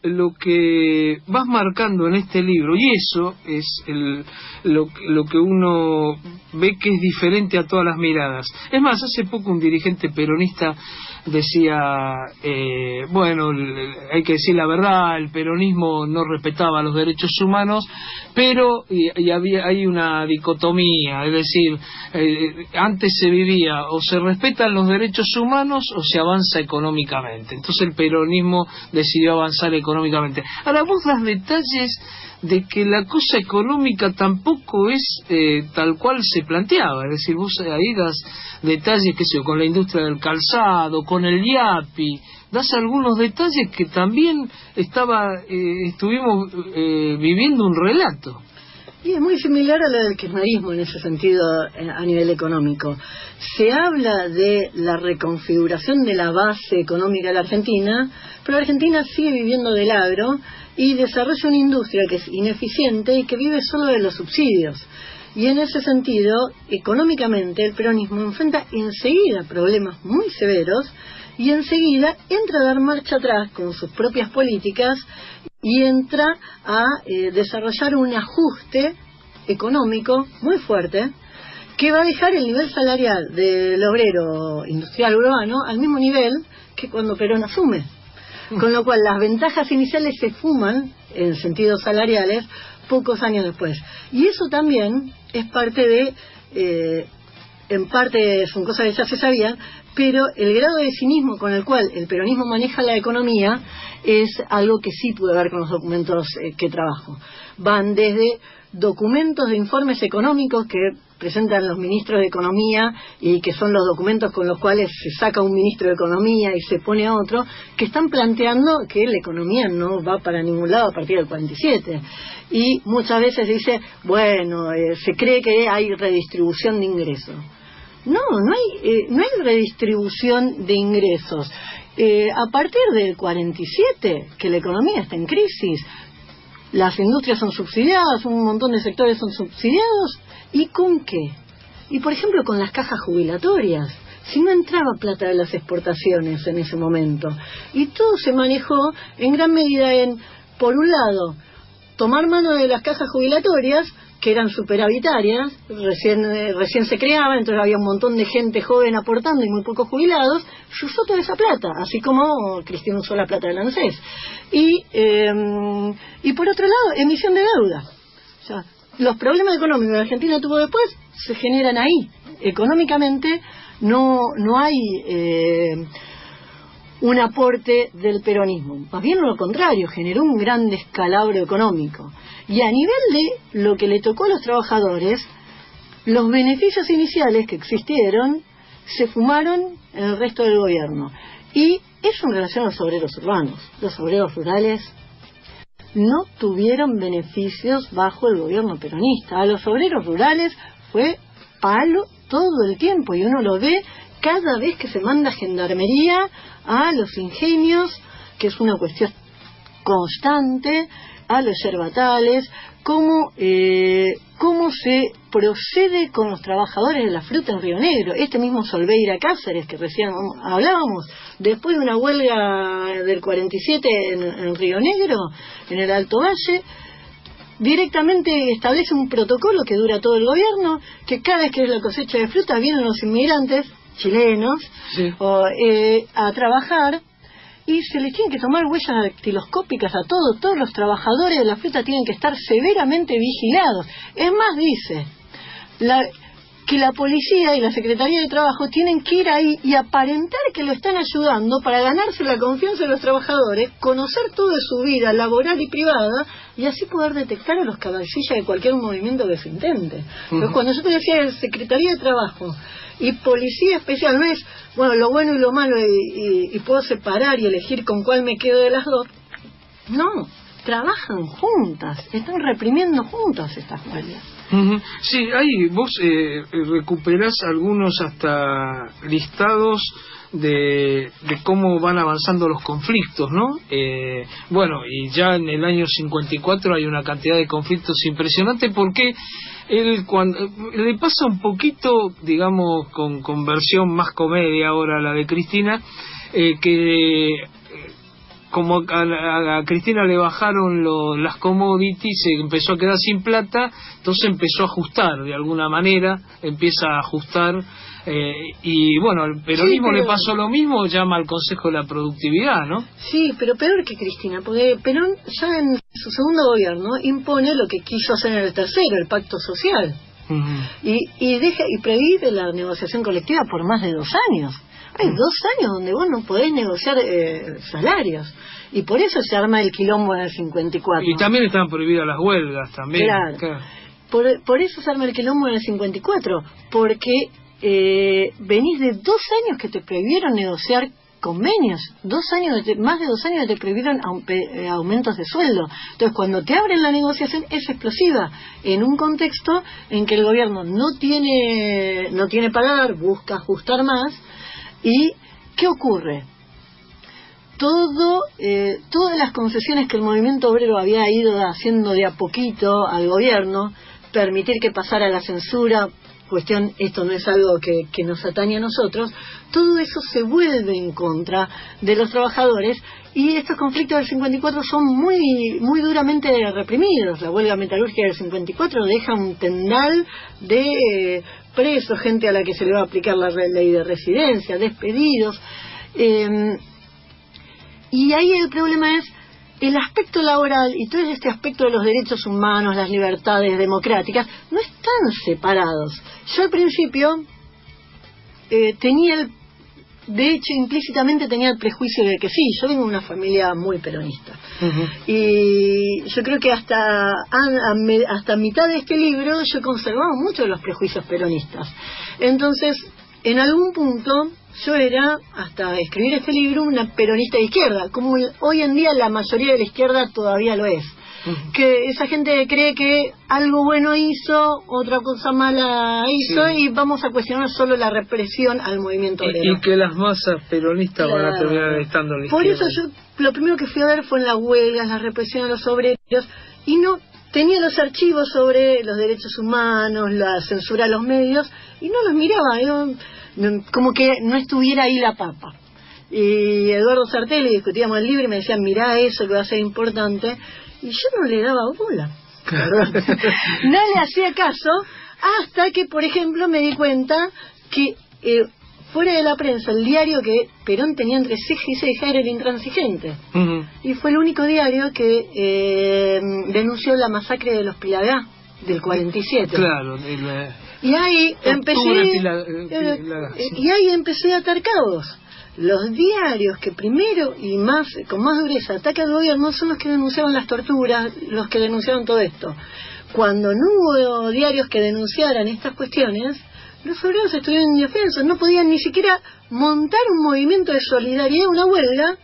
lo que vas marcando en este libro, y eso es lo que uno ve que es diferente a todas las miradas. Es más, hace poco un dirigente peronista decía, bueno, hay que decir la verdad, el peronismo no respetaba los derechos humanos, pero hay una dicotomía, es decir, antes se vivía o se respetan los derechos humanos o se avanza económicamente. Entonces el peronismo decidió avanzar económicamente. Ahora vos das detalles de que la cosa económica tampoco es tal cual se planteaba, es decir, vos ahí das detalles, qué sé yo, con la industria del calzado, con el IAPI, das algunos detalles que también estuvimos viviendo un relato. Y es muy similar a la del kirchnerismo en ese sentido a nivel económico. Se habla de la reconfiguración de la base económica de la Argentina, pero la Argentina sigue viviendo del agro y desarrolla una industria que es ineficiente y que vive solo de los subsidios. Y en ese sentido, económicamente, el peronismo enfrenta enseguida problemas muy severos y enseguida entra a dar marcha atrás con sus propias políticas y entra a desarrollar un ajuste económico muy fuerte que va a dejar el nivel salarial del obrero industrial urbano al mismo nivel que cuando Perón asume. Con lo cual las ventajas iniciales se fuman en sentidos salariales pocos años después. Y eso también es parte de, en parte son cosas que ya se sabían, pero el grado de cinismo con el cual el peronismo maneja la economía es algo que sí pude ver con los documentos que trabajo. Van desde documentos de informes económicos que presentan los ministros de Economía y que son los documentos con los cuales se saca un ministro de Economía y se pone a otro, que están planteando que la economía no va para ningún lado a partir del 47. Y muchas veces dice, bueno, se cree que hay redistribución de ingresos. No hay redistribución de ingresos. A partir del 47, que la economía está en crisis, las industrias son subsidiadas, un montón de sectores son subsidiados, ¿y con qué? Y por ejemplo con las cajas jubilatorias, si no entraba plata de las exportaciones en ese momento, y todo se manejó en gran medida en, por un lado, tomar mano de las cajas jubilatorias, que eran superavitarias, recién se creaban, entonces había un montón de gente joven aportando y muy pocos jubilados, se usó toda esa plata, así como Cristina usó la plata del ANSES. Y por otro lado, emisión de deuda. O sea, los problemas económicos que la Argentina tuvo después se generan ahí. Económicamente no hay un aporte del peronismo, más bien lo contrario, generó un gran descalabro económico. Y a nivel de lo que le tocó a los trabajadores, los beneficios iniciales que existieron se fumaron en el resto del gobierno. Y eso en relación a los obreros urbanos. Los obreros rurales no tuvieron beneficios bajo el gobierno peronista. A los obreros rurales fue palo todo el tiempo, y uno lo ve cada vez que se manda gendarmería a los ingenios, que es una cuestión constante, a los yerbatales, cómo se procede con los trabajadores de la fruta en Río Negro. Este mismo Solveira Cáceres, que recién hablábamos, después de una huelga del 47 en Río Negro, en el Alto Valle, directamente establece un protocolo que dura todo el gobierno, que cada vez que es la cosecha de fruta vienen los inmigrantes chilenos, sí, a trabajar, y se les tienen que tomar huellas dactiloscópicas a todos los trabajadores de la fruta tienen que estar severamente vigilados. Es más, dice que la policía y la Secretaría de Trabajo tienen que ir ahí y aparentar que lo están ayudando para ganarse la confianza de los trabajadores, conocer toda su vida laboral y privada, y así poder detectar a los cabecillas de cualquier movimiento que se intente. Entonces, cuando yo te decía Secretaría de Trabajo y Policía Especial, no es, bueno, lo bueno y lo malo y puedo separar y elegir con cuál me quedo de las dos. No, trabajan juntas, están reprimiendo juntas estas huelgas. Sí, ahí vos recuperás algunos hasta listados de cómo van avanzando los conflictos, ¿no? Bueno, y ya en el año 54 hay una cantidad de conflictos impresionante, porque cuando le pasa un poquito, digamos, con versión más comedia ahora la de Cristina, que como a Cristina le bajaron las commodities, se empezó a quedar sin plata, entonces empezó a ajustar de alguna manera, empieza a ajustar, y bueno, al peronismo le pasó lo mismo, llama al Consejo de la Productividad, ¿no? Sí, pero peor que Cristina, porque Perón ya en su segundo gobierno impone lo que quiso hacer en el tercero, el pacto social. Y prohíbe la negociación colectiva por más de 2 años. Hay 2 años donde vos no podés negociar salarios, y por eso se arma el quilombo en el 54. Y también estaban prohibidas las huelgas también. Claro. Por eso se arma el quilombo en el 54, porque venís de 2 años que te prohibieron negociar convenios, más de 2 años que te prohibieron aumentos de sueldo. Entonces, cuando te abren la negociación es explosiva, en un contexto en que el gobierno no tiene para dar, busca ajustar más. ¿Y qué ocurre? Todas las concesiones que el movimiento obrero había ido haciendo de a poquito al gobierno, permitir que pasara la censura, esto no es algo que nos atañe a nosotros, todo eso se vuelve en contra de los trabajadores, y estos conflictos del 54 son muy, muy duramente reprimidos. La huelga metalúrgica del 54 deja un tendal de presos, gente a la que se le va a aplicar la ley de residencia, despedidos, y ahí el problema es el aspecto laboral y todo este aspecto de los derechos humanos, las libertades democráticas, no están separados. Yo al principio de hecho implícitamente tenía el prejuicio de que sí, yo vengo de una familia muy peronista, y yo creo que hasta mitad de este libro yo conservaba muchos de los prejuicios peronistas. Entonces, en algún punto yo era, hasta escribir este libro, una peronista de izquierda, como hoy en día la mayoría de la izquierda todavía lo es. Que esa gente cree que algo bueno hizo, otra cosa mala hizo, y vamos a cuestionar solo la represión al movimiento obrero. Y que las masas peronistas van a terminar estando en la Por izquierda. eso yo lo primero que fui a ver fue en las huelgas, la represión a los obreros, y no tenía los archivos sobre los derechos humanos, la censura a los medios, y no los miraba, como que no estuviera ahí la papa. Y Eduardo Sartelli, discutíamos el libro y me decían, mirá eso que va a ser importante, y yo no le daba bola. No le hacía caso, hasta que, por ejemplo, me di cuenta que fuera de la prensa, el diario que Perón tenía entre ceja y ceja era El Intransigente. Y fue el único diario que denunció la masacre de los Pilagá del 47. Claro, y ahí empecé a atar cabos. Los diarios que primero y con más dureza atacan al gobierno son los que denunciaron las torturas, los que denunciaron todo esto. Cuando no hubo diarios que denunciaran estas cuestiones, los obreros estuvieron indefensos, no podían ni siquiera montar un movimiento de solidaridad, una huelga,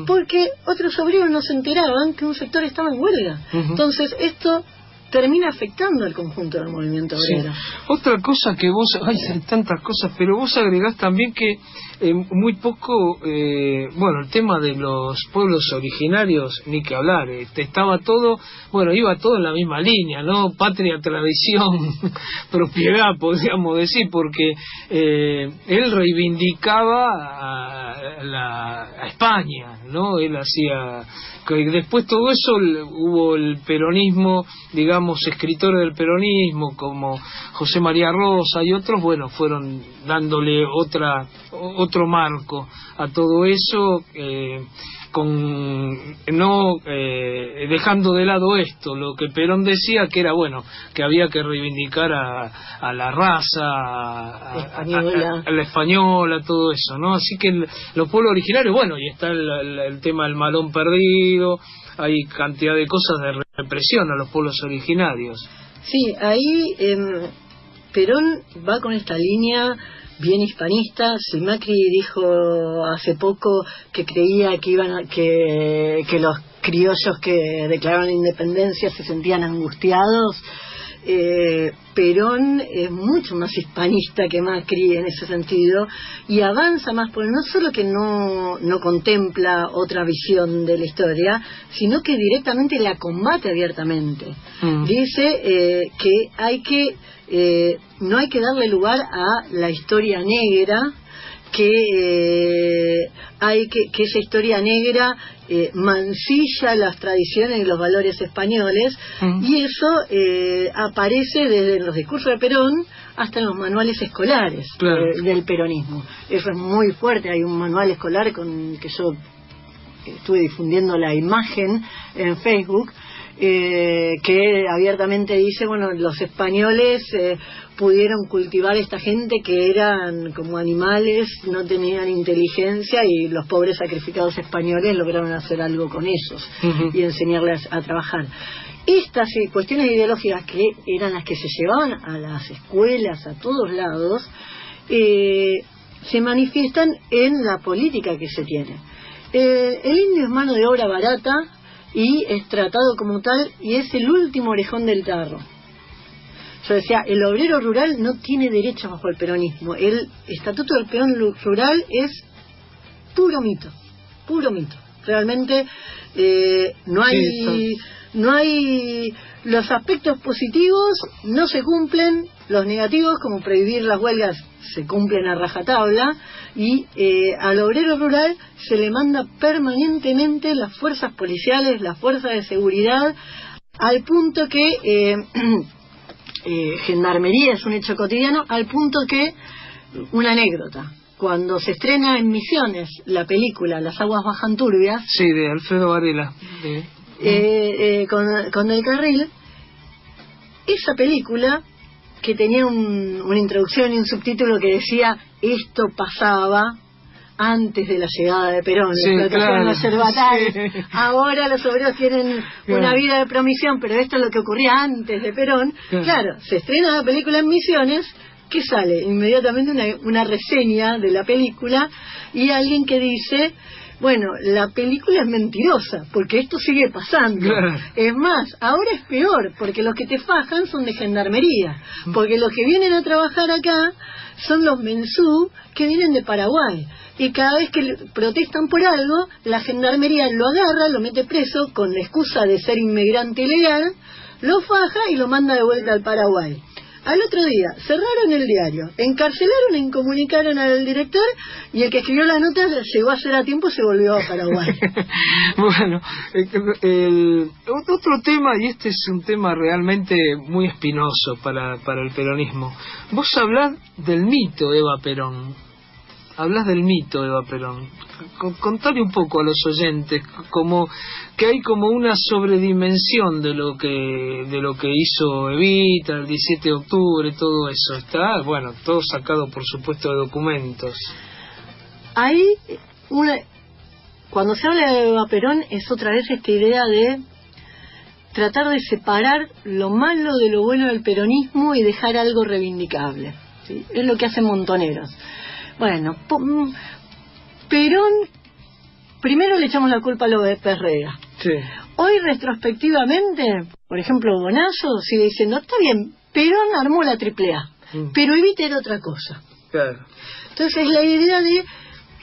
porque otros obreros no se enteraban que un sector estaba en huelga. Entonces esto termina afectando al conjunto del movimiento obrero. Sí. Otra cosa que vos, hay tantas cosas, pero vos agregás también que muy poco, bueno, el tema de los pueblos originarios, ni que hablar, estaba todo, bueno, iba todo en la misma línea, ¿no? Patria, tradición, propiedad, podríamos decir, porque él reivindicaba a España, ¿no? Él hacía, después todo eso hubo el peronismo, digamos, escritores del peronismo como José María Rosa y otros, bueno, fueron dándole otro marco a todo eso, dejando de lado esto, lo que Perón decía, que era, bueno, que había que reivindicar a la raza, a la española, todo eso, ¿no? Así que los pueblos originarios, bueno, y está el tema del Malón Perdido, hay cantidad de cosas de represión a los pueblos originarios. Sí, ahí Perón va con esta línea bien hispanista. Si Macri dijo hace poco que creía que los criollos que declararon la independencia se sentían angustiados, Perón es mucho más hispanista que Macri en ese sentido, y avanza más, porque no solo que no contempla otra visión de la historia, sino que directamente la combate abiertamente. Dice que no hay que darle lugar a la historia negra, que que esa historia negra mancilla las tradiciones y los valores españoles, y eso aparece desde los discursos de Perón hasta en los manuales escolares del peronismo. Eso es muy fuerte. Hay un manual escolar con que yo estuve difundiendo la imagen en Facebook, que abiertamente dice, bueno, los españoles pudieron cultivar esta gente que eran como animales, no tenían inteligencia, y los pobres sacrificados españoles lograron hacer algo con ellos y enseñarles a trabajar. Estas cuestiones ideológicas, que eran las que se llevaban a las escuelas, a todos lados, se manifiestan en la política que se tiene. El indio es mano de obra barata y es tratado como tal, y es el último orejón del tarro. Yo decía, el obrero rural no tiene derechos bajo el peronismo. El Estatuto del Perón Rural es puro mito, puro mito. Realmente no hay los aspectos positivos, no se cumplen, los negativos, como prohibir las huelgas, se cumplen a rajatabla, y al obrero rural se le manda permanentemente las fuerzas policiales, las fuerzas de seguridad, al punto que gendarmería es un hecho cotidiano, al punto que, una anécdota, cuando se estrena en Misiones la película Las aguas bajan turbias, sí, de Alfredo Varela, con Del Carril, esa película, que tenía una introducción y un subtítulo que decía esto pasaba antes de la llegada de Perón, la explotación de los yerbatales, ahora los obreros tienen una vida de promisión, pero esto es lo que ocurría antes de Perón. Claro, se estrena la película en Misiones, que sale inmediatamente una reseña de la película, y alguien que dice, bueno, la película es mentirosa, porque esto sigue pasando. Es más, ahora es peor, porque los que te fajan son de gendarmería, porque los que vienen a trabajar acá son los mensú que vienen de Paraguay, y cada vez que protestan por algo, la gendarmería lo agarra, lo mete preso con la excusa de ser inmigrante ilegal, lo faja y lo manda de vuelta al Paraguay. Al otro día cerraron el diario, encarcelaron e incomunicaron al director, y el que escribió la nota llegó a hacer a tiempo y se volvió a Paraguay. Bueno, otro tema, y este es un tema realmente muy espinoso para el peronismo. Vos hablás del mito Eva Perón. Hablas del mito Eva Perón. Contale un poco a los oyentes como que hay como una sobredimensión de lo que hizo Evita el 17 de octubre, todo eso está, bueno, todo sacado por supuesto de documentos. Ahí cuando se habla de Eva Perón es otra vez esta idea de tratar de separar lo malo de lo bueno del peronismo y dejar algo reivindicable, ¿sí? Es lo que hacen Montoneros. Bueno, Perón, primero le echamos la culpa a López Rega. Sí. Hoy, retrospectivamente, por ejemplo, Bonazo sigue diciendo, está bien, Perón armó la AAA, pero Evita era otra cosa. Claro. Entonces, la idea de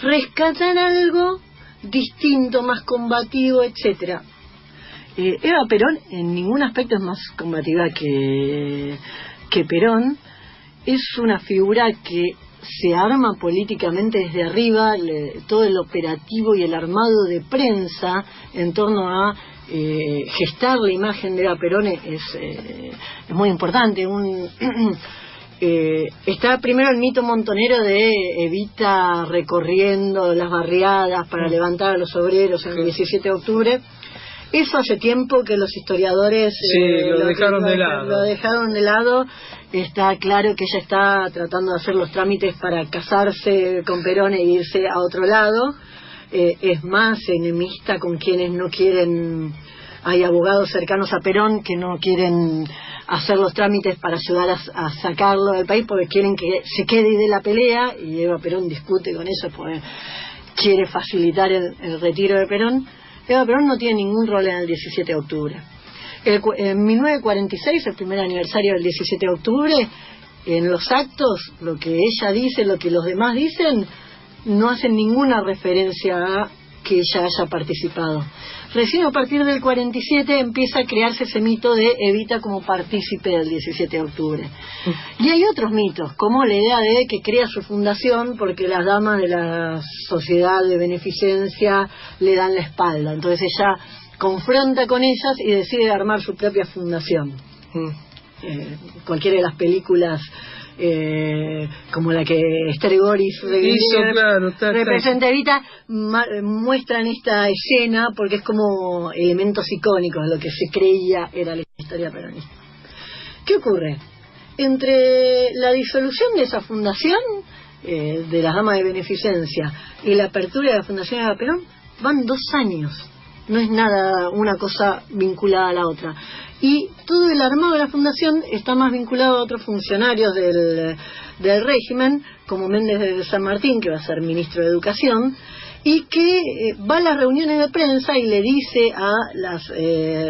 rescatar algo distinto, más combativo, etcétera. Eva Perón en ningún aspecto es más combativa que Perón. Es una figura que se arma políticamente desde arriba, todo el operativo y el armado de prensa en torno a gestar la imagen de Eva Perón es muy importante. Está primero el mito montonero de Evita recorriendo las barriadas para levantar a los obreros en el 17 de octubre. Eso hace tiempo que los historiadores lo dejaron de lado. Está claro que ella está tratando de hacer los trámites para casarse con Perón e irse a otro lado. Es más enemista con quienes no quieren. Hay abogados cercanos a Perón que no quieren hacer los trámites para ayudar a sacarlo del país, porque quieren que se quede de la pelea, y Eva Perón discute con eso porque quiere facilitar el retiro de Perón. Eva Perón no tiene ningún rol en el 17 de octubre. En 1946, el primer aniversario del 17 de octubre, en los actos, lo que ella dice, lo que los demás dicen, no hacen ninguna referencia a que ella haya participado. Recién a partir del 47 empieza a crearse ese mito de Evita como partícipe del 17 de octubre. Y hay otros mitos, como la idea de que crea su fundación porque las damas de la sociedad de beneficencia le dan la espalda. Entonces ella confronta con ellas y decide armar su propia fundación. Cualquiera de las películas como la que Esther Goris representa Evita muestran esta escena porque es como elementos icónicos de lo que se creía era la historia peronista. ¿Qué ocurre? Entre la disolución de esa fundación de las damas de beneficencia y la apertura de la Fundación Eva Perón van 2 años. No es nada una cosa vinculada a la otra. Y todo el armado de la fundación está más vinculado a otros funcionarios del régimen, como Méndez de San Martín, que va a ser ministro de Educación, y que va a las reuniones de prensa y le dice a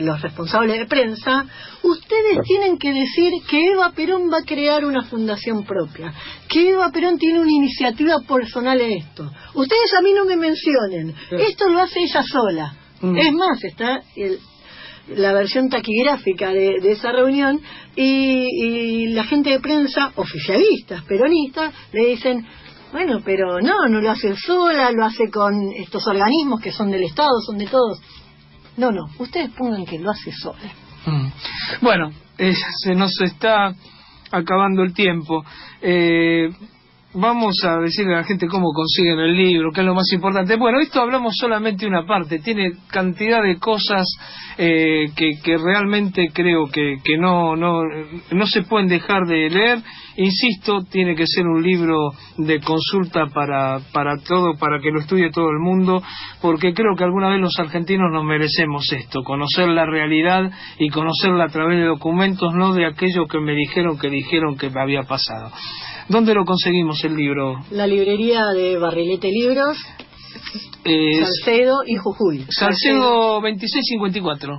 los responsables de prensa: ustedes tienen que decir que Eva Perón va a crear una fundación propia, que Eva Perón tiene una iniciativa personal en esto. Ustedes a mí no me mencionen, esto lo hace ella sola. Es más, está la versión taquigráfica de esa reunión y la gente de prensa, oficialistas, peronistas, le dicen: bueno, pero no lo hace sola, lo hace con estos organismos que son del Estado, son de todos. No, ustedes pongan que lo hace sola. Bueno, se nos está acabando el tiempo. Vamos a decirle a la gente cómo consiguen el libro, que es lo más importante. Bueno, esto hablamos solamente una parte, tiene cantidad de cosas que realmente creo que no se pueden dejar de leer. Insisto, tiene que ser un libro de consulta para todo, para que lo estudie todo el mundo, porque creo que alguna vez los argentinos nos merecemos esto, conocer la realidad y conocerla a través de documentos, no de aquello que me dijeron que me había pasado. ¿Dónde lo conseguimos el libro? La librería de Barrilete Libros, Salcedo y Jujuy. Salcedo 2654.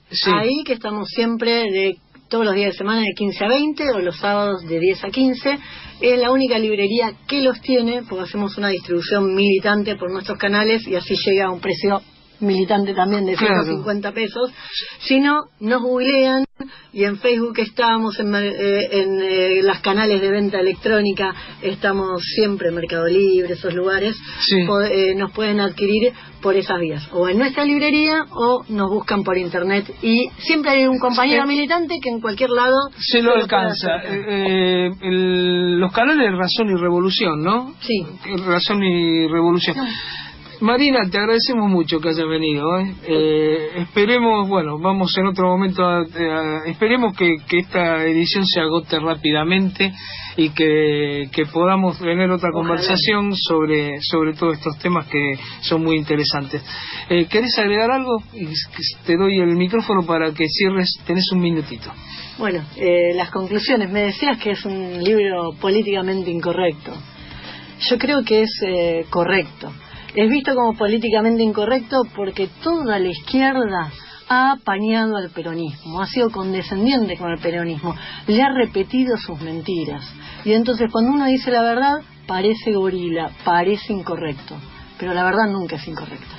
Sí, ahí que estamos siempre todos los días de semana de 15 a 20 o los sábados de 10 a 15. Es la única librería que los tiene, porque hacemos una distribución militante por nuestros canales y así llega a un precio militante también de 150 pesos. Si no, nos googlean y en Facebook estamos, en las canales de venta electrónica estamos siempre, en Mercado Libre, esos lugares. Nos pueden adquirir por esas vías, o en nuestra librería o nos buscan por internet, y siempre hay un compañero militante que en cualquier lado se lo alcanza. Los canales de Razón y Revolución, ¿no? Sí. Razón y Revolución. Marina, te agradecemos mucho que hayas venido. Esperemos, vamos en otro momento esperemos que esta edición se agote rápidamente y que podamos tener otra conversación sobre todos estos temas que son muy interesantes. ¿Querés agregar algo? Te doy el micrófono para que cierres, tenés un minutito. Bueno, las conclusiones. Me decías que es un libro políticamente incorrecto. Yo creo que es correcto. Es visto como políticamente incorrecto porque toda la izquierda ha apañado al peronismo, ha sido condescendiente con el peronismo, le ha repetido sus mentiras. Y entonces cuando uno dice la verdad, parece gorila, parece incorrecto. Pero la verdad nunca es incorrecta.